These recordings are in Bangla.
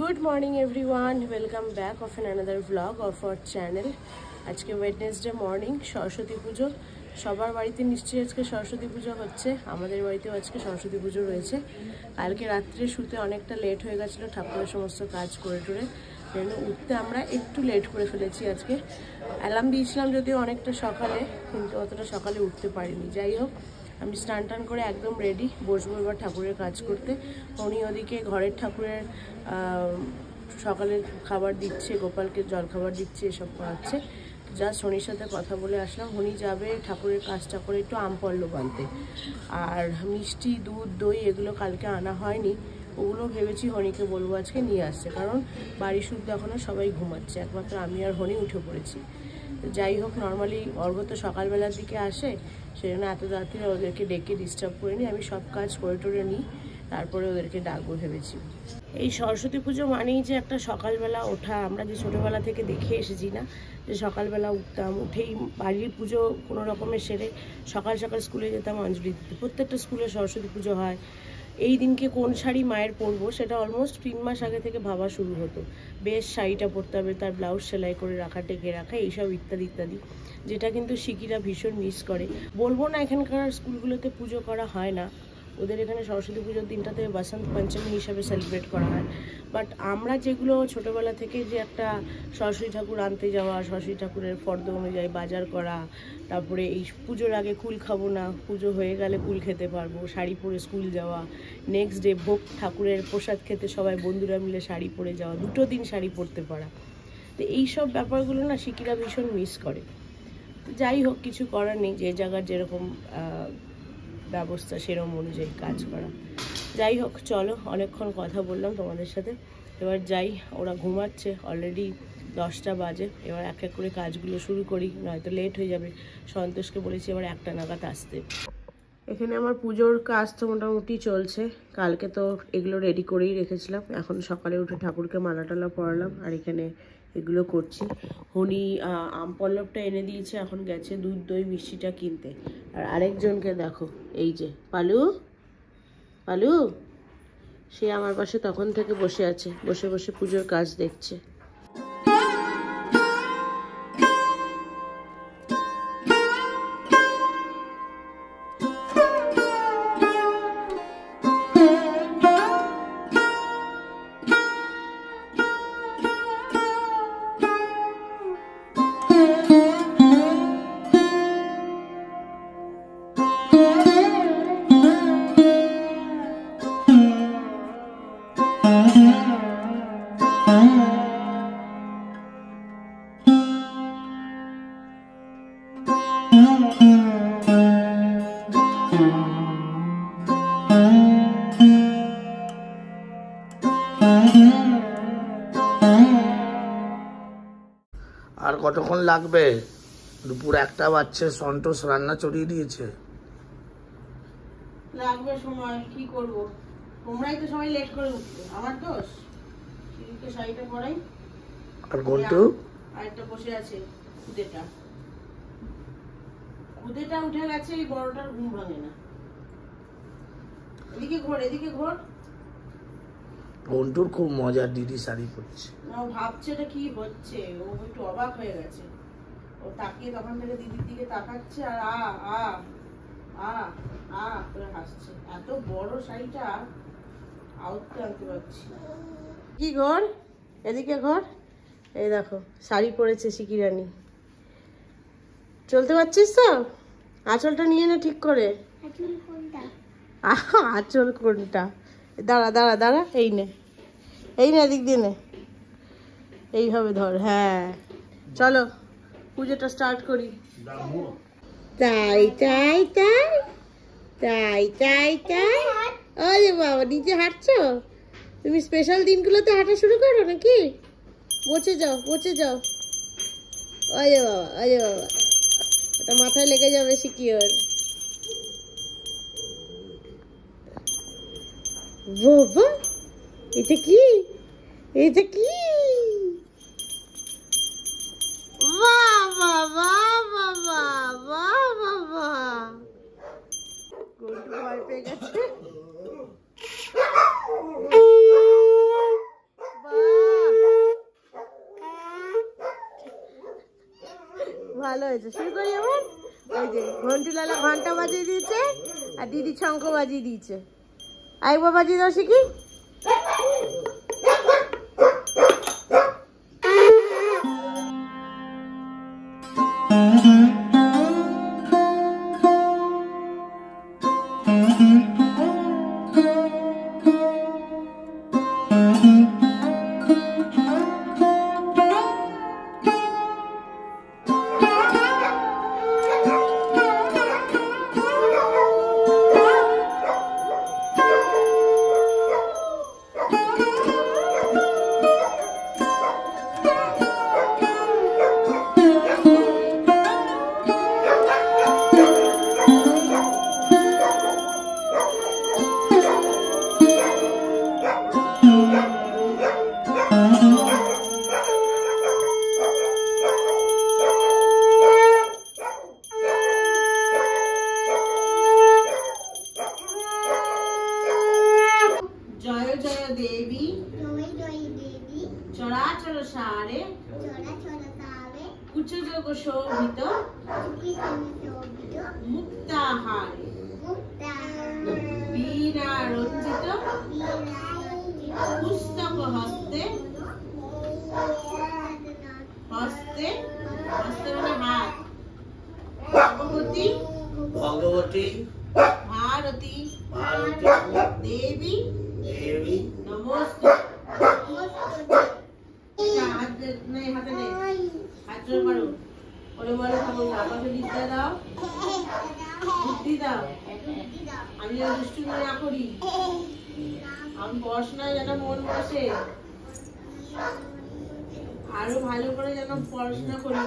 Good morning everyone, welcome back of an another blog of our channel. আজকে ওয়েডনেসডে মর্নিং, সরস্বতী পুজো। সবার বাড়িতে নিশ্চয়ই আজকে সরস্বতী পুজো হচ্ছে, আমাদের বাড়িতেও আজকে সরস্বতী পুজো রয়েছে। কালকে রাত্রে শুতে অনেকটা লেট হয়ে গেছিলো, ঠাকুরের সমস্ত কাজ করে টোরে, যেন উঠতে আমরা একটু লেট করে ফেলেছি আজকে। অ্যালার্ম দিয়েছিলাম যদিও অনেকটা সকালে, কিন্তু অতটা সকালে উঠতে পারিনি। যাই হোক, আমি স্নান টান করে একদম রেডি, বসবো এবার ঠাকুরের কাজ করতে। উনি ওদিকে ঘরের ঠাকুরের সকালের খাবার দিচ্ছে, গোপালকে জল খাবার দিচ্ছে, এসব করাচ্ছে। জাস্ট হনির সাথে কথা বলে আসলাম। হনি যাবে ঠাকুরের কাজটা করে একটু আম পল্লব আনতে, আর মিষ্টি, দুধ, দই এগুলো কালকে আনা হয়নি, ওগুলো ভেবেছি হনিকে বলবো আজকে নিয়ে আসছে, কারণ বাড়ি শুদ্ধ এখনও সবাই ঘুমাচ্ছে, একমাত্র আমি আর হনি উঠে পড়েছি। যাই হোক, নর্মালি অর্ঘ তো সকালবেলার দিকে আসে, সেই জন্য এত তাড়াতাড়ি ওদেরকে ডেকে ডিস্টার্ব করে নিই, আমি সব কাজ করে টোরে নিই, তারপরে ওদেরকে ডাকবো ভেবেছি। এই সরস্বতী পুজো মানেই যে একটা সকালবেলা ওঠা, আমরা যে ছোটোবেলা থেকে দেখে এসেছি না, যে সকালবেলা উঠতাম, উঠেই বাড়ির পুজো কোনো রকমের সেরে সকাল সকাল স্কুলে যেতাম অঞ্জলি দিতে। প্রত্যেকটা স্কুলে সরস্বতী পুজো হয়। এই দিনকে কোন শাড়ি মায়ের পরবো সেটা অলমোস্ট 3 মাস আগে থেকে ভাবা শুরু হতো। বেশ শাড়িটা পরতে হবে, তার ব্লাউজ সেলাই করে রাখা, টেকে রাখা, এইসব ইত্যাদি ইত্যাদি, যেটা কিন্তু শিকিরা ভীষণ মিস করে। বলবো না এখানকার স্কুলগুলোতে পুজো করা হয় না, ওদের এখানে সরস্বতী পুজোর দিনটাতে বসন্ত পঞ্চমী হিসাবে সেলিব্রেট করা হয়, বাট আমরা যেগুলো ছোটোবেলা থেকে যে একটা সরস্বতী ঠাকুর আনতে যাওয়া, সরস্বতী ঠাকুরের ফর্দ অনুযায়ী বাজার করা, তারপরে এই পুজোর আগে কুল খাবো না, পুজো হয়ে গেলে কুল খেতে পারবো, শাড়ি পরে স্কুল যাওয়া, নেক্সট ডে ভোগ ঠাকুরের প্রসাদ খেতে সবাই বন্ধুরা মিলে শাড়ি পরে যাওয়া, 2 দিন শাড়ি পরতে পারা, তো এইসব ব্যাপারগুলো না শিকিরা ভীষণ মিস করে। যাই হোক, কিছু করার নেই, যে জায়গার যেরকম ব্যবস্থা সেরকম অনুযায়ী কাজ করা। যাই হোক, চলো, অনেকক্ষণ কথা বললাম তোমাদের সাথে, এবার যাই, ওরা ঘুমাচ্ছে, অলরেডি 10টা বাজে, এবার এক এক করে কাজগুলো শুরু করি, নয়তো লেট হয়ে যাবে। সন্তোষকে বলেছি এবার 1টা নাগাদ আসতে। এখানে আমার পুজোর কাজ তো মোটামুটি চলছে, কালকে তো এগুলো রেডি করেই রেখেছিলাম, এখন সকালে উঠে ঠাকুরকে মালা টালা পরালাম, আর এখানে এগুলো করছি। হনি আম পল্লবটা এনে দিয়েছে, এখন গেছে দুধ, দই, মিষ্টিটা কিনতে। আর আরেকজনকে দেখো, এই যে পালু, পালু সে আমার পাশে তখন থেকে বসে আছে, বসে বসে পুজোর কাজ দেখছে। আর কতক্ষণ লাগবে? দুপুর 1টা বাজছে, সন্তোষ রান্না চড়িয়ে দিয়েছে। লাগবে সময়, কি করব, তোমরাই তো সবাই লেট করে উঠবে, আমার দোষ। শিরিকে শাড়িটা পরাই, আর ঘন্টু আরেকটা বসে আছে, খুদেটা খুদেটা উঠে গেছে, এই বড়টার ঘুম ভাঙে না। এদিকে ঘোর, এদিকে ঘোর। ঘন্টুর খুব মজার, দিদি শাড়ি পরছে, ও ভাবছে এটা কি হচ্ছে, ও একটু অবাক হয়ে গেছে, ও তাকিয়ে তখন থেকে দিদির দিকে তাকাচ্ছে, আর আ আ আ আ করে হাসছে। এত বড় শাড়িটা আউটতে আনতে পারছি। কি ঘর, এদিকে ঘর, এই দেখো শাড়ি পরেছে শিকিরানি। চলতে পারছিস তো? আঁচলটা নিয়ে না ঠিক করে। আঁচল কোনটা? দাঁড়া দাঁড়া দাঁড়া, এই নে, এই নে, এদিক দিয়ে নে, এইভাবে ধর। হ্যাঁ, চলো পুজোটা স্টার্ট করি। তাই তাই তাই তাই তাই তাই, আরে বাবা, নিচে হাঁটছো তুমি? স্পেশাল দিনগুলোতে হাঁটা শুরু করো নাকি? বসে যাও, বসে যাও। আরে বাবা, আরে বাবা, ওটা মাথায় লেগে যাবে শিকিওর। বাবা, এটা কি, এটা কি? বাবা বাবা বাবা বাবা, গোলটু ভয় পেয়ে গেছে। ভালো হয়েছে। শুরু করি এবার। ওই যে ঘন্টুলালা ঘন্টা বাজিয়ে দিয়েছে আর দিদি শঙ্খ বাজিয়ে দিয়েছে। আরেকবার বাজিয়ে দাও শিখি। দেবী চরাচর সারে কুচযোগ শোভিত মুক্তাহারে বীণা রঞ্জিত পুস্তক হস্তে হস্তে হস্তে মানে হাত ভগবতী ভগবতী ভারতী দেবী দেবী নমস্তে। হাতে নেই হাত জোর করো। ওরে বলো খাবো না, আমাকে বিদ্যা দাও, বুদ্ধি দাও, আমি যেন দুষ্টুমি না করি, আমি পড়াশোনায় যেন মন বসে, আরো ভালো করে যেন পড়াশোনা করি।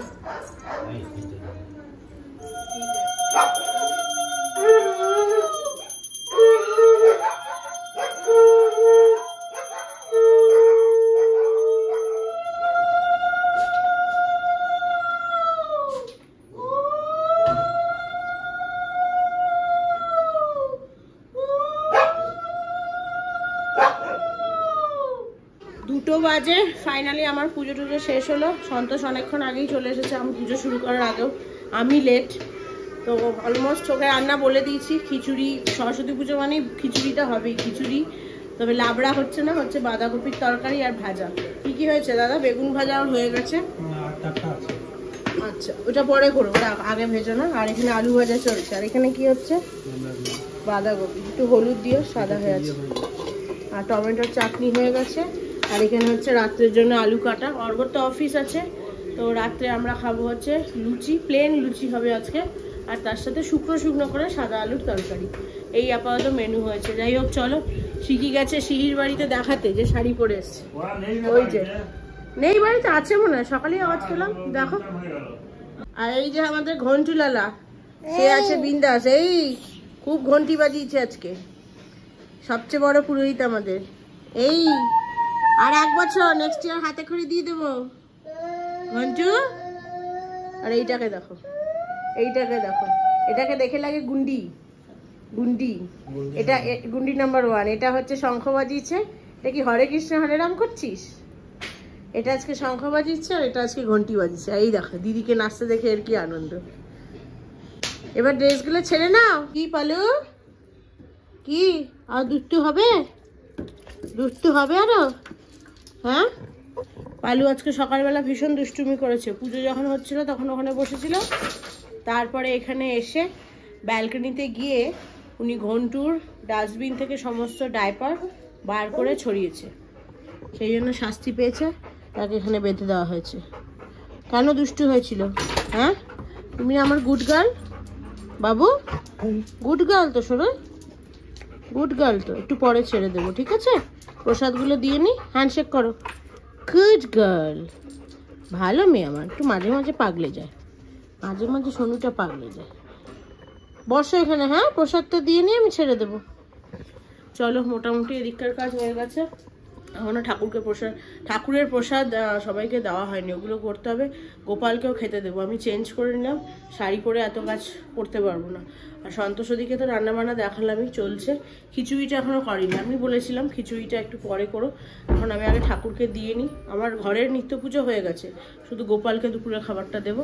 দুটো বাজে ফাইনালি আমার পুজো টুজো শেষ হলো। সন্তোষ অনেকক্ষণ আগেই চলে এসেছে, আমি পুজো শুরু করার আগেও আমি লেট। তো অলমোস্ট ওকে রান্না বলে দিয়েছি, খিচুড়ি, সরস্বতী পুজো মানে খিচুড়িটা হবেই, খিচুড়ি। তবে লাবড়া হচ্ছে না, হচ্ছে বাঁধাকপির তরকারি আর ভাজা। কি কি হয়েছে দাদা? বেগুন ভাজা হয়ে গেছে, আচ্ছা ওটা পরে করো, ওটা আগে ভেজো না। আর এখানে আলু ভাজা চলছে। আর এখানে কি হচ্ছে? বাঁধাকপি, একটু হলুদ দিও, সাদা হয়ে আছে। আর টমেটোর চাটনি হয়ে গেছে। আর এখানে হচ্ছে রাত্রের জন্য আলু কাটা। অর্ঘর তো অফিস আছে, তো রাত্রে আমরা খাবো হচ্ছে লুচি, প্লেন লুচি হবে আজকে। আর তার সাথে শুকনো শুকনো করে সাদা আলুর তরকারি। এই আপাতত মেনু হয়েছে। যাই হোক চলো, শিখি গেছে শিহির বাড়িতে দেখাতে যে শাড়ি পরে এসছে। ওই যে নেই বাড়িতে, আছে মনে হয়, সকালেই আওয়াজ পেলাম, দেখো। আর এই যে আমাদের ঘন্টুলালা, সে আছে বিন্দাস, এই খুব ঘন্টি বাজিয়েছে আজকে, সবচেয়ে বড় পুরোহিত আমাদের। এই আর 1 বছর, নেক্সট ইয়ার হাতে করে দিয়ে দেবো ঘন্টু। আর এইটাকে দেখো, এইটাকে দেখো, এটাকে দেখে লাগে গুন্ডি, গুন্ডি। এটা গুন্ডি নাম্বার 1। এটা হচ্ছে শঙ্খ বাজিয়েছে। এটা কি হরে কৃষ্ণ হরে রাম করছিস? এটা আজকে শঙ্খ বাজিয়েছে আর এটা আজকে ঘন্টি বাজিয়েছে। এই দেখো দিদিকে নাচতে দেখে এর কি আনন্দ। এবার ড্রেসগুলো ছেড়ে নাও। কি পালু, কি আর দুষ্টু হবে? দুষ্টু হবে আরো? হ্যাঁ, পালু আজকে সকালবেলা ভীষণ দুষ্টুমি করেছে। পুজো যখন হচ্ছিল তখন ওখানে বসেছিল, তারপরে এখানে এসে ব্যালকনিতে গিয়ে উনি ঘন্টুর ডাস্টবিন থেকে সমস্ত ডাইপার বার করে ছড়িয়েছে। সেই জন্য শাস্তি পেয়েছে, তাকে এখানে বেঁধে দেওয়া হয়েছে। কেন দুষ্টু হয়েছিল? হ্যাঁ, তুমি আমার গুড গার্ল বাবু, গুড গার্ল তো, শোনো গুড গার্ল তো। একটু পরে ছেড়ে দেবো, ঠিক আছে? প্রসাদগুলো দিয়ে নি, হ্যান্ডশেক করো। গুড গার্ল, ভালো মেয়ে আমার। একটু মাঝে মাঝে পাগলে যায়, মাঝে মাঝে সোনুটা পাগলে যায়। বসো এখানে, হ্যাঁ প্রসাদটা দিয়ে নিয়ে আমি ছেড়ে দেবো। চলো, মোটামুটি এদিককার কাজ হয়ে গেছে। এখনও ঠাকুরের প্রসাদ সবাইকে দেওয়া হয়নি, ওগুলো করতে হবে। গোপালকেও খেতে দেবো। আমি চেঞ্জ করে নিলাম, শাড়ি পরে এত কাজ করতে পারবো না। আর সন্তোষদিকে তো রান্নাবান্না দেখালামই, চলছে। খিচুড়িটা এখনও করিনি, আমি বলেছিলাম খিচুড়িটা একটু পরে করো। এখন আমি আগে ঠাকুরকে দিয়ে নিই। আমার ঘরের নিত্য পুজো হয়ে গেছে, শুধু গোপালকে দুপুরে খাবারটা দেবো,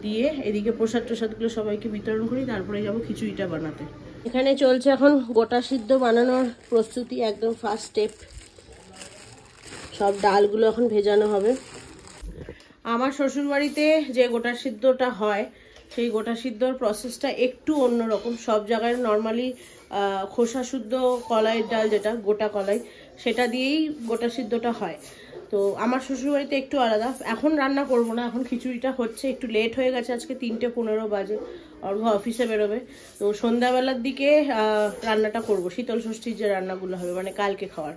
দিয়ে এদিকে প্রসাদগুলো সবাইকে বিতরণ করি, তারপরে যাবো খিচুড়িটা বানাতে। এখানে চলছে এখন গোটা সিদ্ধ বানানোর প্রস্তুতি, একদম ফার্স্ট স্টেপ। সব ডালগুলো এখন ভেজানো হবে। আমার শ্বশুরবাড়িতে যে গোটা সিদ্ধটা হয়, সেই গোটা সিদ্ধর প্রসেসটা একটু অন্যরকম। সব জায়গায় নর্মালি খোসা শুদ্ধ কলাইয়ের ডাল, যেটা গোটা কলাই, সেটা দিয়েই গোটা সিদ্ধটা হয়। তো আমার শ্বশুরবাড়িতে একটু আলাদা। এখন রান্না করব না, এখন খিচুড়িটা হচ্ছে। একটু লেট হয়ে গেছে, আজকে 3:15 বাজে, অর্ঘ অফিসে বেরোবে। তো সন্ধ্যাবেলার দিকে রান্নাটা করব, শীতল ষষ্ঠীর যে রান্নাগুলো হবে, মানে কালকে খাওয়ার।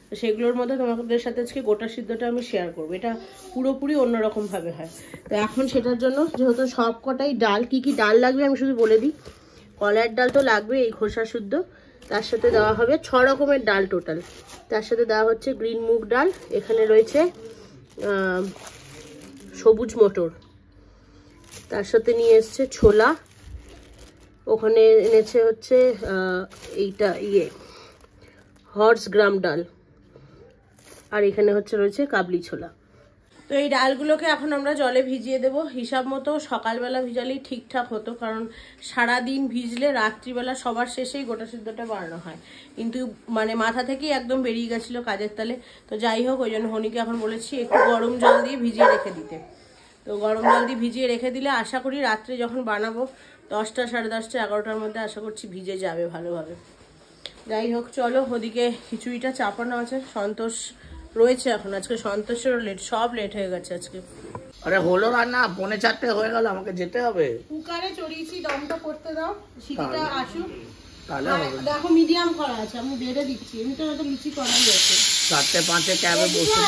তো সেগুলোর মধ্যে তোমাদের সাথে আজকে গোটা সিদ্ধটা আমি শেয়ার করবো। এটা পুরোপুরি অন্যরকমভাবে হয়। তো এখন সেটার জন্য যেহেতু সব কটাই ডাল, কি কি ডাল লাগবে আমি শুধু বলে দিই। কলাইয়ের ডাল তো লাগবে, এই খোসা শুদ্ধ। তার সাথে দেওয়া হবে 6 রকমের ডাল টোটাল। তার সাথে দেওয়া হচ্ছে গ্রিন মুগ ডাল, এখানে রয়েছে সবুজ মটর, তার সাথে নিয়ে এসছে ছোলা, ওখানে এনেছে হচ্ছে এইটা হর্স গ্রাম ডাল, আর এখানে রয়েছে কাবলি ছোলা। তো এই ডালগুলোকে এখন আমরা জলে ভিজিয়ে দেব। হিসাব মতো সকালবেলা ভিজালেই ঠিকঠাক হতো, কারণ সারাদিন ভিজলে রাত্রিবেলা সবার শেষেই গোটা সিদ্ধটা বানানো হয়। কিন্তু মানে মাথা থেকেই একদম বেরিয়ে গেছিলো কাজের তালে। তো যাই হোক, ওই জন্য হনিকে এখন বলেছি একটু গরম জল দিয়ে ভিজিয়ে রেখে দিতে। তো গরম জল দিয়ে ভিজিয়ে রেখে দিলে আশা করি রাত্রে যখন বানাবো 10টা, 10:30, 11টার মধ্যে আশা করছি ভিজে যাবে ভালোভাবে। যাই হোক, চলো, ওদিকে খিচুড়িটা চাপানো আছে। সন্তোষ রয়েছে এখন, আজকে সন্তোষেরও লেট, সব লেট হয়ে গেছে আজকে। আরে হলো রান্না, 3:45 হয়ে গেল, আমাকে যেতে হবে। কুকারে চড়িয়েছি, দমটা করতে দাও, সিটিটা আসুক। তাহলে দেখো মিডিয়াম করা আছে, আমি বেড়ে দিচ্ছি। এমনিতে হয়তো লুচি করাই আছে। 4:05 ক্যাবে বসে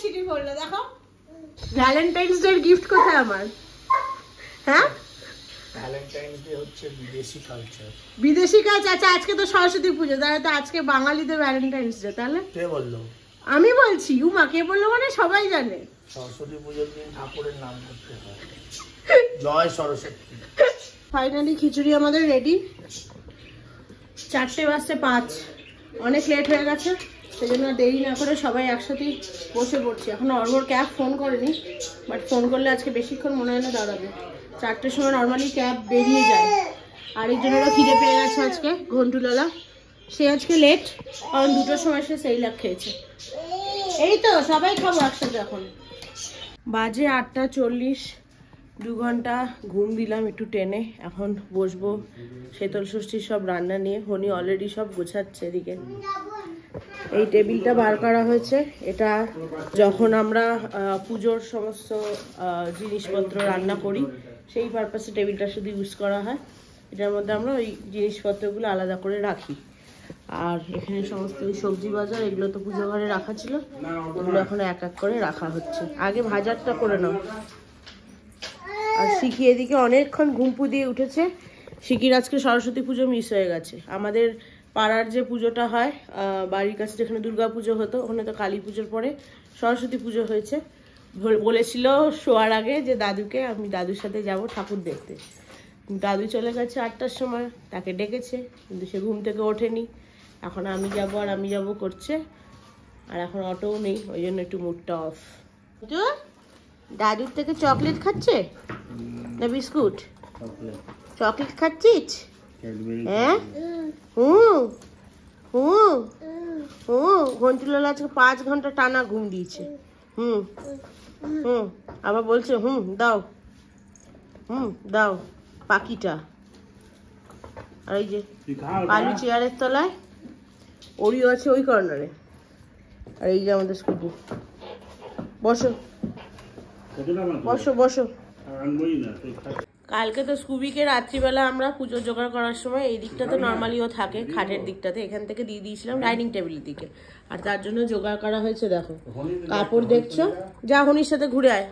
সিটি করলো। দেখো ভ্যালেন্টাইন্স ডে গিফট কোথায় আমার? হ্যাঁ, ভ্যালেন্টাইন্স ডে হচ্ছে বিদেশি কালচার। বিদেশি কালচার। আচ্ছা, আজকে তো সরস্বতী পুজো, তাহলে তো আজকে বাঙালিদের ভ্যালেন্টাইন্স ডে। তাহলে কে বললো? আমি বলছি। উমা কে বললো? মানে সবাই জানে সরস্বতী পুজোর দিন ঠাকুরের নাম করতে হয়। জয় সরস্বতী। ফাইনালি খিচুড়ি আমাদের রেডি। 4:05, অনেক লেট হয়ে গেছে, সেই জন্য দেরি না করে সবাই একসাথেই বসে পড়ছি। এখন অর্ঘর ক্যাব ফোন করেনি, বাট ফোন করলে আজকে বেশিক্ষণ মনে হয় না দাঁড়াবে। 4টের সময় নর্মালি ক্যাব বেরিয়ে যায়। আরেকজনেরও খিদে পেয়ে গেছে আজকে, ঘন্টুলালা, সে আজকে লেট, কারণ 2টোর সময় সে সেইলাক খেয়েছে। এই তো সবাই খাবো একসাথে। এখন বাজে 8:40, 2 ঘন্টা ঘুম দিলাম একটু টেনে। এখন বসবো শীতল ষষ্ঠীর সব রান্না নিয়ে। হনি অলরেডি সব গোছাচ্ছে এদিকে। এই টেবিলটা বার করা হয়েছে, এটা যখন আমরা পুজোর সমস্ত জিনিসপত্র রান্না করি সেই পারপাসে টেবিলটা শুধু ইউজ করা হয়। এটার মধ্যে আমরা ওই জিনিসপত্রগুলো আলাদা করে রাখি। আর এখানে সমস্ত সবজি বাজার, এগুলো তো পুজো ঘরে রাখা ছিল, এগুলো এখন এক এক করে রাখা হচ্ছে। আগে ভাজারটা করে নাও। আর শিখি এদিকে অনেকক্ষণ ঘুমপু দিয়ে উঠেছে। শিখির আজকে সরস্বতী পুজো মিস হয়ে গেছে। আমাদের পাড়ার যে পুজোটা হয়, বাড়ির কাছে যেখানে দুর্গা পুজো হতো, ওখানে তো কালী পুজোর পরে সরস্বতী পুজো হয়েছে। বলেছিল শোয়ার আগে যে দাদুকে, আমি দাদুর সাথে যাব ঠাকুর দেখতে। দাদু চলে গেছে 8টার সময়, তাকে ডেকেছে কিন্তু সে ঘুম থেকে ওঠেনি। এখন আমি যাব আর আমি যাব করছে, আর এখন অটোও নেই, ওই জন্য একটু মুডটা অফ। দাদুর থেকে চকলেট খাচ্ছে না বিস্কুট? চকলেট খাচ্ছিস? হ্যাঁ, ঘন্টুলালা আজকে 5 ঘন্টা টানা ঘুম দিয়েছে। আবার বলছে দাও, দাও পাখিটা। আর এই যে কালু চেয়ারের তলায়, ওরিও আছে ওই কর্নারে। আর এই যে আমাদের স্কুবু। বসো বসো বসো। কালকে তো স্কুবিকে রাত্রিবেলা আমরা পুজো জোগাড় করার সময় এই দিকটাতে নর্মালিও থাকে, খাটের দিকটাতে, এখান থেকে দিয়ে দিয়েছিলাম ডাইনিং টেবিলের দিকে। আর তার জন্য জোগাড় করা হয়েছে, দেখো কাপড় দেখছো, যা হনির সাথে ঘুরে আয়।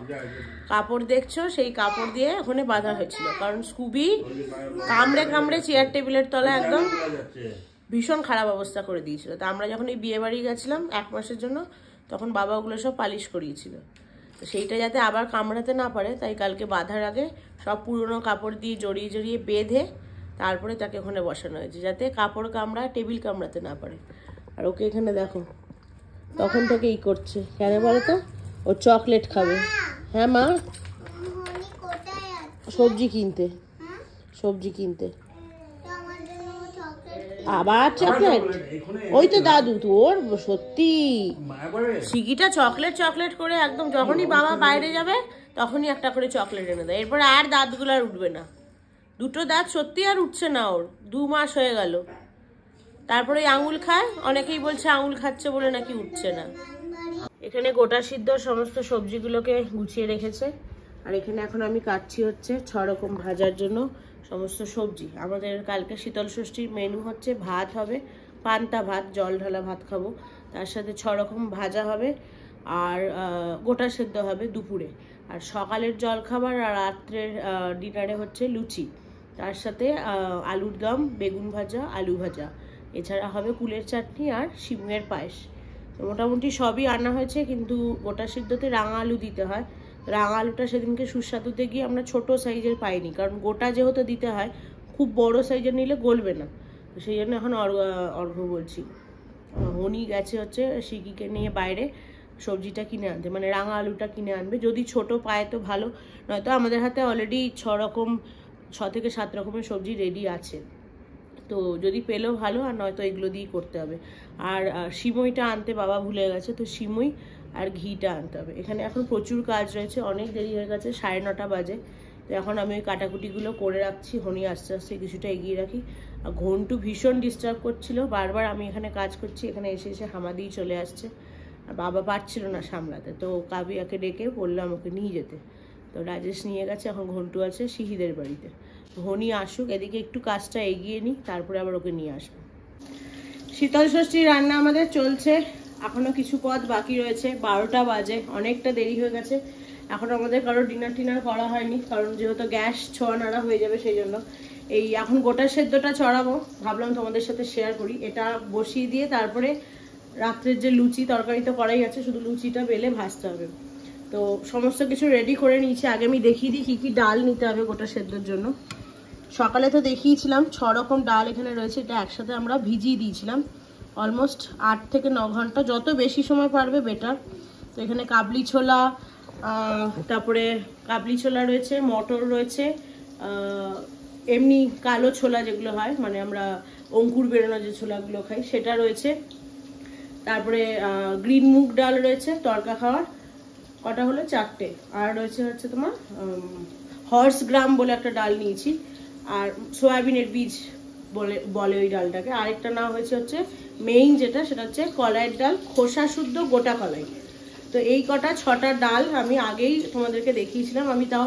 কাপড় দেখছো, সেই কাপড় দিয়ে ওখানে বাঁধা হয়েছিল, কারণ স্কুবি কামড়ে কামড়ে চেয়ার টেবিলের তলায় একদম ভীষণ খারাপ অবস্থা করে দিয়েছিল। তো আমরা যখন এই বিয়ে বাড়ি গেছিলাম 1 মাসের জন্য, তখন বাবা ওগুলো সব পালিশ করিয়েছিল। তো সেইটা যাতে আবার কামড়াতে না পারে, তাই কালকে বাঁধার আগে সব পুরনো কাপড় দিয়ে জড়িয়ে জড়িয়ে বেঁধে তারপরে তাকে ওখানে বসানো হয়েছে, যাতে কাপড় কামড়া টেবিল কামড়াতে না পারে। আর ওকে এখানে দেখো তখন থেকে ই করছে, কেন বলো তো, ও চকলেট খাবে। হ্যাঁ মা, সবজি কিনতে আবার চকলেট। ওই তো দাদু তোর সত্যি সিগিটা চকলেট করে একদম, যখনই বাবা বাইরে যাবে তখনই একটা করে চকলেট এনে দেয়। এরপরে আর দাঁতগুলো আর উঠবে না, 2টো দাঁত সত্যি আর উঠছে না ওর, 2 মাস হয়ে গেল। তারপরে আঙুল খায়, অনেকেই বলছে আঙুল খাচ্ছে বলে নাকি উঠছে না। এখানে গোটা সিদ্ধ সমস্ত সবজিগুলোকে গুছিয়ে রেখেছে। আর এখানে এখন আমি কাটছি হচ্ছে 6 রকম ভাজার জন্য সমস্ত সবজি। আমাদের কালকে শীতল ষষ্ঠীর মেনু হচ্ছে ভাত হবে, পান্তা ভাত, জল ঢালা ভাত খাবো, তার সাথে 6 রকম ভাজা হবে আর গোটা সেদ্ধ হবে দুপুরে। আর সকালের জলখাবার আর রাত্রের ডিনারে হচ্ছে লুচি, তার সাথে আলুর দম, বেগুন ভাজা, আলু ভাজা, এছাড়া হবে কুলের চাটনি আর শিমের পায়েস। তো মোটামুটি সবই আনা হয়েছে, কিন্তু গোটা সিদ্ধতে রাঙা আলু দিতে হয়। রাঙা আলুটা সেদিনকে সুস্বাদুতে গিয়ে আমরা ছোট সাইজের পাইনি, কারণ গোটা যেহেতু দিতে হয়, খুব বড় সাইজের নিলে গলবে না। তো সেই জন্য এখন অর্ঘ্য বলছি, হনি গেছে হচ্ছে শিকিকে নিয়ে বাইরে সবজিটা কিনে আনতে, মানে রাঙা আলুটা কিনে আনবে। যদি ছোট পায় তো ভালো, নয়তো আমাদের হাতে অলরেডি 6 থেকে 7 রকমের সবজি রেডি আছে। তো যদি পেলেও ভালো, আর নয়তো এগুলো দিয়েই করতে হবে। আর সিমইটা আনতে বাবা ভুলে গেছে, তো সিমই আর ঘিটা আনতে হবে। এখানে এখন প্রচুর কাজ রয়েছে, অনেক দেরি হয়ে গেছে, 9:30 বাজে। তো এখন আমি ওই কাটাকুটিগুলো করে রাখছি, হনি আস্তে আস্তে কিছুটা এগিয়ে রাখি। আর ঘন্টু ভীষণ ডিস্টার্ব করছিল, বারবার আমি এখানে কাজ করছি, এখানে এসে হামাদিই চলে আসছে। আর বাবা পারছিল না সামলাতে, তো কাবিয়াকে ডেকে বললাম ওকে নিয়ে যেতে। তো রাজেশ নিয়ে গেছে, এখন ঘন্টু আছে শিহিদের বাড়িতে। হনি আসুক, এদিকে একটু কাজটা এগিয়ে নিই, তারপরে আবার ওকে নিয়ে আসবো। শীতল ষষ্ঠীর রান্না আমাদের চলছে, এখনো কিছু পদ বাকি রয়েছে। 12টা বাজে, অনেকটা দেরি হয়ে গেছে। এখন আমাদের কারো ডিনার করা হয়নি, কারণ যেহেতু গ্যাস ছোঁয়া নাড়া হয়ে যাবে, সেই জন্য এই এখন গোটা সেদ্ধটা চড়াবো, ভাবলাম তোমাদের সাথে শেয়ার করি। এটা বসিয়ে দিয়ে তারপরে রাত্রের যে লুচি তরকারি তো করাই আছে, শুধু লুচিটা বেলে ভাজতে হবে। তো সমস্ত কিছু রেডি করে নিয়েছি। আগে আমি দেখিয়ে দিই কী ডাল নিতে হবে গোটা সেদ্ধর জন্য। সকালে তো দেখিয়েছিলাম 6 রকম ডাল এখানে রয়েছে, এটা একসাথে আমরা ভিজিয়ে দিয়েছিলাম অলমোস্ট 8 থেকে 9 ঘন্টা, যত বেশি সময় পারবে বেটার। তো এখানে কাবলি ছোলা, তারপরে কাবলি ছোলা রয়েছে, মটর রয়েছে, এমনি কালো ছোলা যেগুলো হয়, মানে আমরা অঙ্কুর বেরোনো যে ছোলাগুলো খাই সেটা রয়েছে, তারপরে গ্রিন মুগ ডাল রয়েছে তড়কা খাওয়ার, কটা হলো 4টে, আর রয়েছে হচ্ছে তোমার হর্স গ্রাম বলে একটা ডাল নিয়েছি, আর সয়াবিনের বীজ বলে ওই ডালটাকে। আরেকটা নাম হয়েছে হচ্ছে মেইন যেটা, সেটা হচ্ছে কলাইয়ের ডাল, খোসা শুদ্ধ গোটা কলাই। তো এই কটা 6টা ডাল আমি আগেই তোমাদেরকে দেখিয়েছিলাম, আমি তাও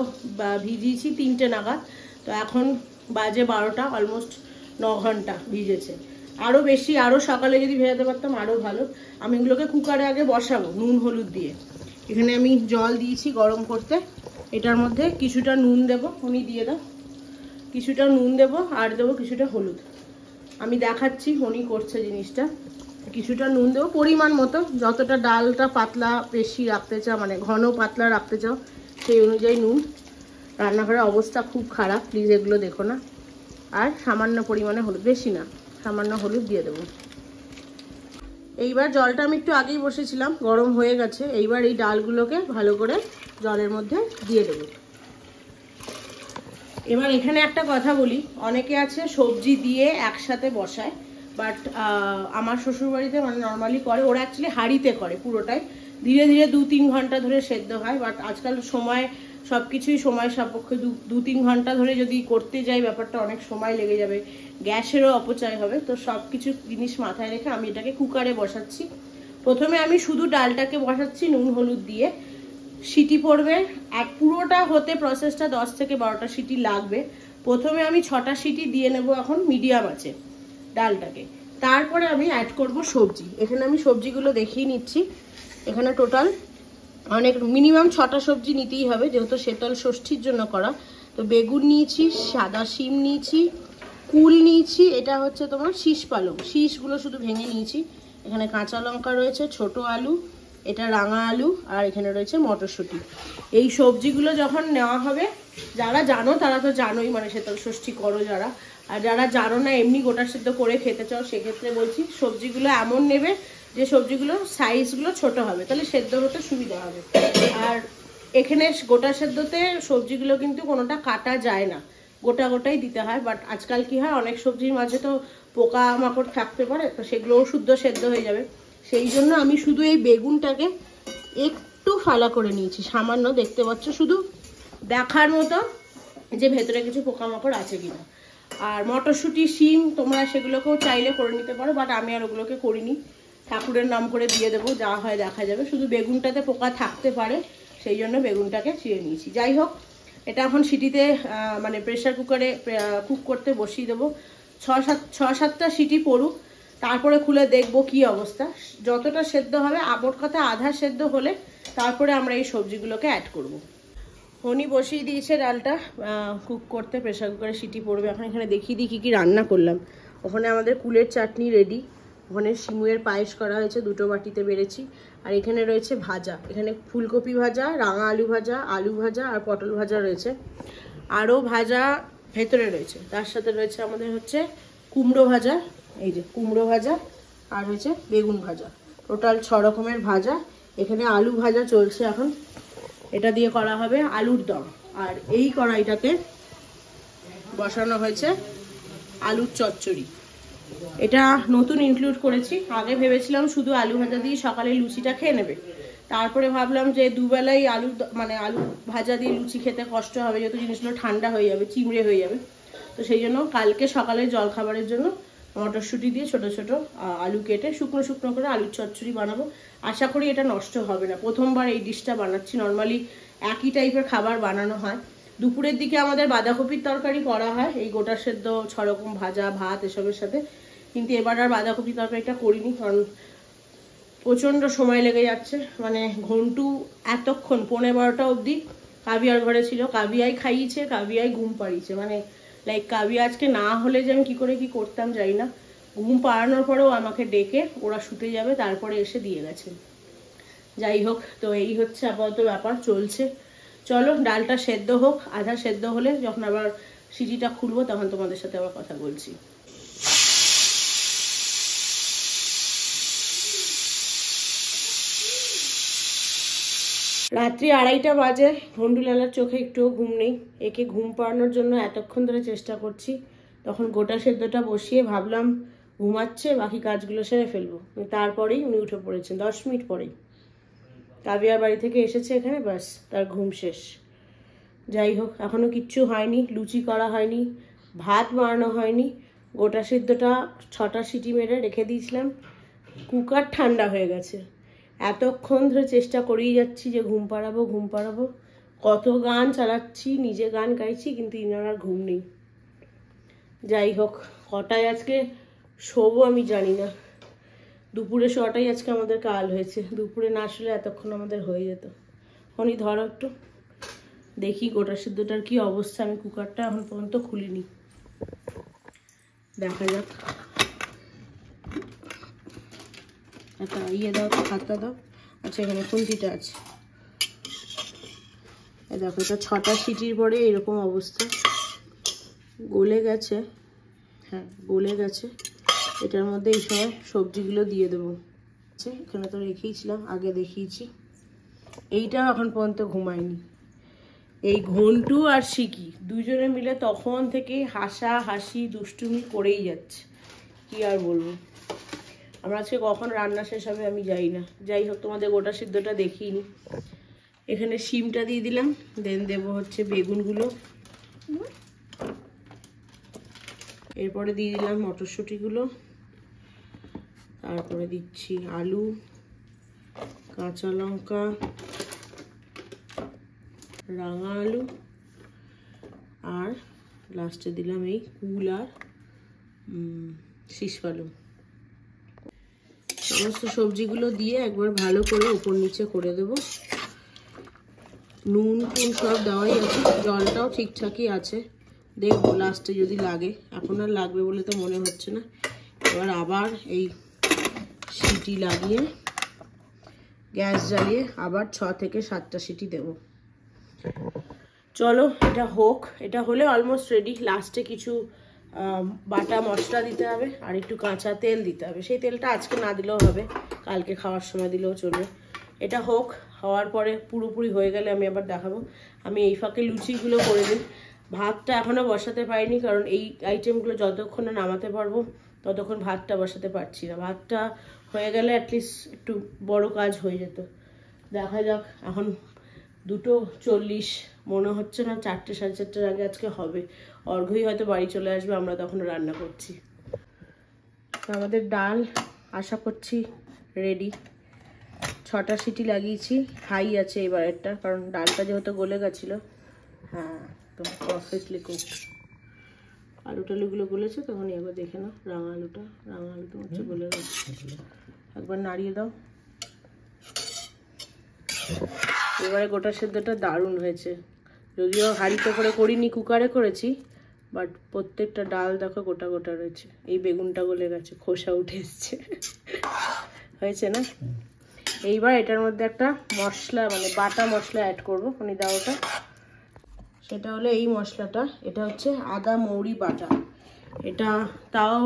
ভিজিয়েছি 3টে নাগাদ। তো এখন বাজে 12টা, অলমোস্ট 9 ঘন্টা ভিজেছে। আরও বেশি, আরও সকালে যদি ভেজাতে পারতাম আরও ভালো। আমি এগুলোকে কুকারে আগে বসাবো নুন হলুদ দিয়ে। এখানে আমি জল দিয়েছি গরম করতে, এটার মধ্যে কিছুটা নুন দেবো, উনি দিয়ে দাও, কিছুটা নুন দেবো আর দেবো কিছুটা হলুদ। আমি দেখাচ্ছি হনি করছে জিনিসটা। কিছুটা নুন দেবো পরিমাণ মতো, যতটা ডালটা পাতলা বেশি রাখতে চাও, মানে ঘন পাতলা রাখতে চাও সেই অনুযায়ী নুন। রান্নাঘরের অবস্থা খুব খারাপ, প্লিজ এগুলো দেখো না। আর সামান্য পরিমাণে হলুদ, বেশি না, সামান্য হলুদ দিয়ে দেবো। এইবার জলটা আমি একটু আগেই বসেছিলাম, গরম হয়ে গেছে। এইবার এই ডালগুলোকে ভালো করে জলের মধ্যে দিয়ে দেবো। এবার এখানে একটা কথা বলি, অনেকে আছে সবজি দিয়ে একসাথে বসায়, বাট আমার শ্বশুরবাড়িতে মানে নর্মালি করে, ওরা অ্যাকচুয়ালি হাঁড়িতে করে পুরোটাই, ধীরে ধীরে 2-3 ঘন্টা ধরে সেদ্ধ হয়। বাট আজকাল সময় সব কিছুই সময় সাপেক্ষে, 2-3 ঘন্টা ধরে যদি করতে যাই ব্যাপারটা অনেক সময় লেগে যাবে, গ্যাসেরও অপচয় হবে। তো সব কিছু জিনিস মাথায় রেখে আমি এটাকে কুকারে বসাচ্ছি। প্রথমে আমি শুধু ডালটাকে বসাচ্ছি নুন হলুদ দিয়ে, সিটি পড়বে, আর পুরোটা হতে প্রসেসটা 10 থেকে 12টা সিটি লাগবে। প্রথমে আমি 6টা সিটি দিয়ে নেব এখন মিডিয়াম আছে ডালটাকে, তারপরে আমি অ্যাড করব সবজি। এখানে আমি সবজিগুলো দেখিয়ে নিচ্ছি। এখানে টোটাল অনেক, মিনিমাম 6টা সবজি নিতেই হবে, যেহেতু শীতল ষষ্ঠীর জন্য করা। তো বেগুন নিয়েছি, সাদা শিম নিয়েছি, কুল নিয়েছি, এটা হচ্ছে তোমার শীষ পালং, শীষগুলো শুধু ভেঙে নিয়েছি। এখানে কাঁচা লঙ্কা রয়েছে, ছোট আলু, এটা রাঙা আলু, আর এখানে রয়েছে মটরশুঁটি। এই সবজিগুলো যখন নেওয়া হবে, যারা জানো তারা তো জানোই, মানে শীতল ষষ্ঠী করো যারা, আর যারা জানো না এমনি গোটা সেদ্ধ করে খেতে চাও, সেক্ষেত্রে বলছি সবজিগুলো এমন নেবে যে সবজিগুলো সাইজগুলো ছোট হবে, তাহলে সেদ্ধ হতে সুবিধা হবে। আর এখানে গোটা সেদ্ধতে সবজিগুলো কিন্তু কোনোটা কাটা যায় না, গোটা গোটাই দিতে হয়। বাট আজকাল কি হয়, অনেক সবজির মাঝে তো পোকা মাকড় থাকতে পারে, তো সেগুলোও শুদ্ধ সেদ্ধ হয়ে যাবে। সেই জন্য আমি শুধু এই বেগুনটাকে একটু ফালা করে নিয়েছি, সামান্য, দেখতে পাচ্ছ, শুধু দেখার মতো যে ভেতরে কিছু পোকামাকড় আছে কিনা। আর মটরশুঁটি, শিম তোমরা সেগুলোকেও চাইলে করে নিতে পারো, বাট আমি আর ওগুলোকে করিনি, ঠাকুরের নাম করে দিয়ে দেবো, যা হয় দেখা যাবে। শুধু বেগুনটাতে পোকা থাকতে পারে, সেই জন্য বেগুনটাকে চিড়ে নিয়েছি। যাই হোক, এটা এখন সিটিতে মানে প্রেসার কুকারে কুক করতে বসিয়ে দেবো। 6-7টা সিটি পড়ুক, তারপরে খুলে দেখবো কি অবস্থা। যতটা সেদ্ধ হবে, মোট কথা আধা সেদ্ধ হলে তারপরে আমরা এই সবজিগুলোকে অ্যাড করব। হনি বসিয়ে দিয়েছে ডালটা কুক করতে, প্রেসার কুকারে সিটি পড়বে। এখন এখানে দেখিয়ে দিই কী কী রান্না করলাম। ওখানে আমাদের কুলের চাটনি রেডি, ওখানে সিমুয়ের পায়েস করা হয়েছে, 2টো বাটিতে বেড়েছি। আর এখানে রয়েছে ভাজা, এখানে ফুলকপি ভাজা, রাঙা আলু ভাজা, আলু ভাজা আর পটল ভাজা রয়েছে। আরও ভাজা ভেতরে রয়েছে, তার সাথে রয়েছে আমাদের হচ্ছে কুমড়ো ভাজা, এই যে কুমড়ো ভাজা, আর হয়েছে বেগুন ভাজা, টোটাল 6 রকমের ভাজা। এখানে আলু ভাজা চলছে এখন, এটা দিয়ে করা হবে আলুর দম। আর এই কড়াইটাতে বসানো হয়েছে আলুর চচ্চড়ি, এটা নতুন ইনক্লুড করেছি। আগে ভেবেছিলাম শুধু আলু ভাজা দিয়ে সকালে লুচিটা খেয়ে নেবে, তারপরে ভাবলাম যে দুবেলাই আলু ভাজা দিয়ে লুচি খেতে কষ্ট হবে, যেহেতু জিনিসগুলো ঠান্ডা হয়ে যাবে, চিমড়ে হয়ে যাবে। তো সেই জন্য কালকে সকালে জলখাবারের জন্য মটরশুঁটি দিয়ে ছোট ছোট আলু কেটে শুকনো শুকনো করে আলুর চচ্চড়ি বানাবো। আশা করি এটা নষ্ট হবে না, প্রথমবার এই ডিশটা বানাচ্ছি, নর্মালি একই টাইপের খাবার বানানো হয়। দুপুরের দিকে আমাদের বাঁধাকপির তরকারি করা হয়, এই গোটা সেদ্ধ 6 রকম ভাজা, ভাত এসবের সাথে, কিন্তু এবার আর বাঁধাকপি তরকারিটা করিনি, কারণ প্রচণ্ড সময় লেগে যাচ্ছে। মানে ঘন্টু এতক্ষণ 11:30 অবধি কাবিয়ার ঘরে ছিল, কাবিয়াই খাইয়েছে, কাবিয়াই ঘুম পাড়িয়েছে। মানে লাইক কাবিয়া আজকে না হলে যে আমি কী করে কি করতাম জানি না। ঘুম পাড়ানোর পরেও আমাকে ডেকে ওরা শুতে যাবে, তারপরে এসে দিয়ে গেছে। যাই হোক, তো এই হচ্ছে আপাতত ব্যাপার চলছে। চলো ডালটা সেদ্ধ হোক, আধা সেদ্ধ হলে যখন আবার সিটিটা খুলবো তখন তোমাদের সাথে আবার কথা বলছি। রাত্রি 2:30 বাজে, ভন্ডুলালার চোখে একটুও ঘুম নেই। একে ঘুম পাড়ানোর জন্য এতক্ষণ ধরে চেষ্টা করছি, তখন গোটা সেদ্ধটা বসিয়ে ভাবলাম ঘুমাচ্ছে, বাকি কাজগুলো সেরে ফেলবো। তারপরেই উনি উঠে পড়েছেন, 10 মিনিট পরেই। কাবিয়ার বাড়ি থেকে এসেছে এখানে, ব্যাস তার ঘুম শেষ। যাই হোক, এখনও কিচ্ছু হয়নি, লুচি করা হয়নি, ভাত বানানো হয়নি। গোটা সেদ্ধটা 6টা সিটি মেরে রেখে দিয়েছিলাম, কুকার ঠান্ডা হয়ে গেছে। এতক্ষণ ধরে চেষ্টা করেই যাচ্ছি যে ঘুম পাড়াবো, কত গান চালাচ্ছি, নিজে গান গাইছি, কিন্তু ইনার আর ঘুম নেই। যাই হোক, কটায় আজকে শোবো আমি জানি না। দুপুরে শোয়াটাই আজকে আমাদের কাল হয়েছে, দুপুরে না শুলে এতক্ষণ আমাদের হয়ে যেত। ফোনই ধরো একটু, দেখি গোটা সিদ্ধটার কি অবস্থা। আমি কুকারটা এখন পর্যন্ত খুলিনি, দেখা যাক। একটা ইয়ে দাও তো, হাতটা দাও। আচ্ছা, এখানে খুন্তিটা আছে, দেখো এটা 6টা সিটির পরে এরকম অবস্থা, গলে গেছে। হ্যাঁ, গলে গেছে। এটার মধ্যে এই সময় সবজিগুলো দিয়ে দেবো। আচ্ছা, এখানে তো রেখেইছিলাম, আগে দেখিয়েছি। এইটা এখন পর্যন্ত ঘুমায়নি। এই ঘন্টু আর শিকি দুজনে মিলে তখন থেকে হাসাহাসি দুষ্টুমি করেই যাচ্ছে, কি আর বলবো। আমরা আজকে কখন রান্না শেষ হবে আমি জানি না। যাই হোক, তোমাদের গোটা সিদ্ধটা দেখিয়ে। এখানে শিমটা দিয়ে দিলাম, দেন দেবো হচ্ছে বেগুনগুলো, এরপরে দিয়ে দিলাম মটরশুঁটিগুলো, তারপরে দিচ্ছি আলু, কাঁচা লঙ্কা, রাঙা আলু, আর লাস্টে দিলাম এই কুল আর শীষ পালং। সমস্ত সবজিগুলো দিয়ে একবার ভালো করে উপর নিচে করে দেব। নুন টুন সব দেওয়াই আছে, জলটাও ঠিকঠাকই আছে, দেখবো লাস্টে যদি লাগে, এখন আর লাগবে বলে তো মনে হচ্ছে না। এবার আবার এই সিটি লাগিয়ে গ্যাস জ্বালিয়ে আবার 6 থেকে 7টা সিটি দেব। চলো এটা হোক, এটা হলে অলমোস্ট রেডি। লাস্টে কিছু বাটা মশলা দিতে হবে আর একটু কাঁচা তেল দিতে হবে। সেই তেলটা আজকে না দিলেও হবে, কালকে খাওয়ার সময় দিলেও চলবে। এটা হোক, হওয়ার পরে পুরোপুরি হয়ে গেলে আমি আবার দেখাবো। আমি এই ফাঁকে লুচিগুলো করে দিই। ভাতটা এখনও বসাতে পারিনি, কারণ এই আইটেমগুলো যতক্ষণ না নামাতে পারবো ততক্ষণ ভাতটা বসাতে পারছি না। ভাতটা হয়ে গেলে অ্যাটলিস্ট একটু বড় কাজ হয়ে যেত। দেখা যাক, এখন 2:40 মনে হচ্ছে না 4টে 4:30টার আগে আজকে হবে। অর্ঘ্যই হয়তো বাড়ি চলে আসবে, আমরা তখন রান্না করছি। আমাদের ডাল আশা করছি রেডি। 6টা সিটি লাগিয়েছি, হাই আছে এবারেরটা, কারণ ডালটা যেহেতু গলে গেছিলো। হ্যাঁ, তো পারফেক্টলি কুক। আলু টালুগুলো গলেছে, তখন একবার দেখে নাও। রাঙা আলু তো হচ্ছে গলে গেছে, একবার নাড়িয়ে দাও। এবারে গোটা সেদ্ধটা দারুণ হয়েছে। যদিও হাঁড়িতে করে করিনি, কুকারে করেছি, বাট প্রত্যেকটা ডাল দেখো গোটা গোটা রয়েছে। এই বেগুনটা গলে গেছে, খোসা উঠে এসছে। হয়েছে না? এইবার এটার মধ্যে একটা মশলা, মানে বাটা মশলা অ্যাড করবো। মানে দাও ওটা। সেটা হলো এই মশলাটা। এটা হচ্ছে আদা মৌরি বাটা। এটা তাও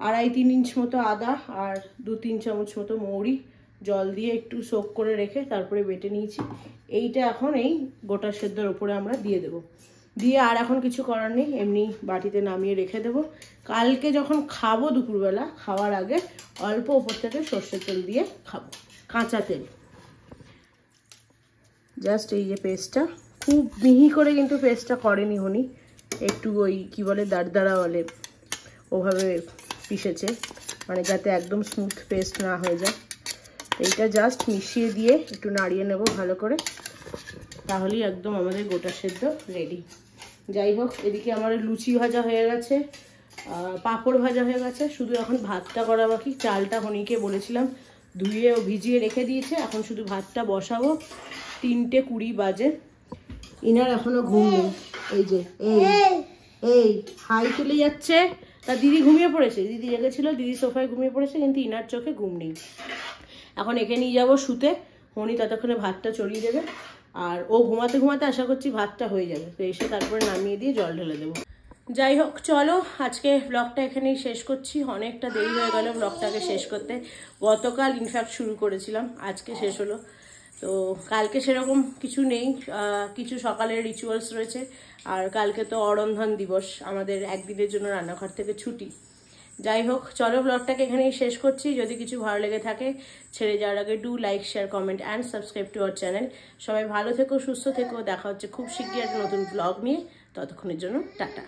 2.5-3 ইঞ্চ মতো আদা আর 2-3 চামচ মতো মৌরি জল দিয়ে একটু সোক করে রেখে তারপরে বেটে নিয়েছি। এইটা এখন এই গোটা সেদ্ধর ওপরে আমরা দিয়ে দেব। দিয়ে আর এখন কিছু করার নেই, এমনি বাটিতে নামিয়ে রেখে দেব। কালকে যখন খাবো দুপুরবেলা, খাওয়ার আগে অল্প ওপর থেকে সর্ষের তেল দিয়ে খাবো, কাঁচা তেল। জাস্ট এই যে পেস্টটা, খুব মিহি করে কিন্তু পেস্টটা করেনি হনি, একটু ওই কি বলে দাঁড়দাঁড়া বলে ওভাবে পিষেছে, মানে যাতে একদম স্মুথ পেস্ট না হয়ে যায়। এইটা জাস্ট মিশিয়ে দিয়ে একটু নাড়িয়ে নেব ভালো করে, তাহলেই একদম আমাদের গোটা সেদ্ধ রেডি। যাই হোক, এদিকে আমার লুচি ভাজা হয়ে গেছে, পাঁপড় ভাজা হয়ে গেছে, শুধু এখন ভাতটা করা বাকি। চালটা হনিকে বলেছিলাম ধুয়ে ও ভিজিয়ে রেখে দিয়েছে, এখন শুধু ভাতটা বসাবো। 3:20 বাজে। ইনার এখনো ঘুম নেই। এই যে এই হাই তুলে যাচ্ছে, তার দিদি ঘুমিয়ে পড়েছে। দিদি জেগেছিল, দিদি সোফায় ঘুমিয়ে পড়েছে, কিন্তু ইনার চোখে ঘুম নেই। এখন একে নিয়ে যাবো শুতে, হনি ততক্ষণে ভাতটা চড়িয়ে দেবে। আর ও ঘুমাতে ঘুমাতে আশা করছি ভাতটা হয়ে যাবে, তো এসে তারপরে নামিয়ে দিয়ে জল ঢেলে দেবো। যাই হোক, চলো আজকে ব্লগটা এখানেই শেষ করছি। অনেকটা দেরি হয়ে গেল ব্লগটাকে শেষ করতে। গতকাল ইনফ্যাক্ট শুরু করেছিলাম, আজকে শেষ হলো। তো কালকে সেরকম কিছু নেই, কিছু সকালের রিচুয়ালস রয়েছে। আর কালকে তো অরন্ধন দিবস, আমাদের একদিনের জন্য রান্নাঘর থেকে ছুটি। যাই হোক, চলো ব্লগটাকে এখানেই শেষ করছি। যদি কিছু ভালো লেগে থাকে, ছেড়ে যাওয়ার আগে do like, share, comment and subscribe to our channel. সবাই ভালো থেকো, সুস্থ থেকো। দেখা হচ্ছে খুব শিগগির একটা নতুন ব্লগ নিয়ে। ততক্ষণের জন্য টাটা।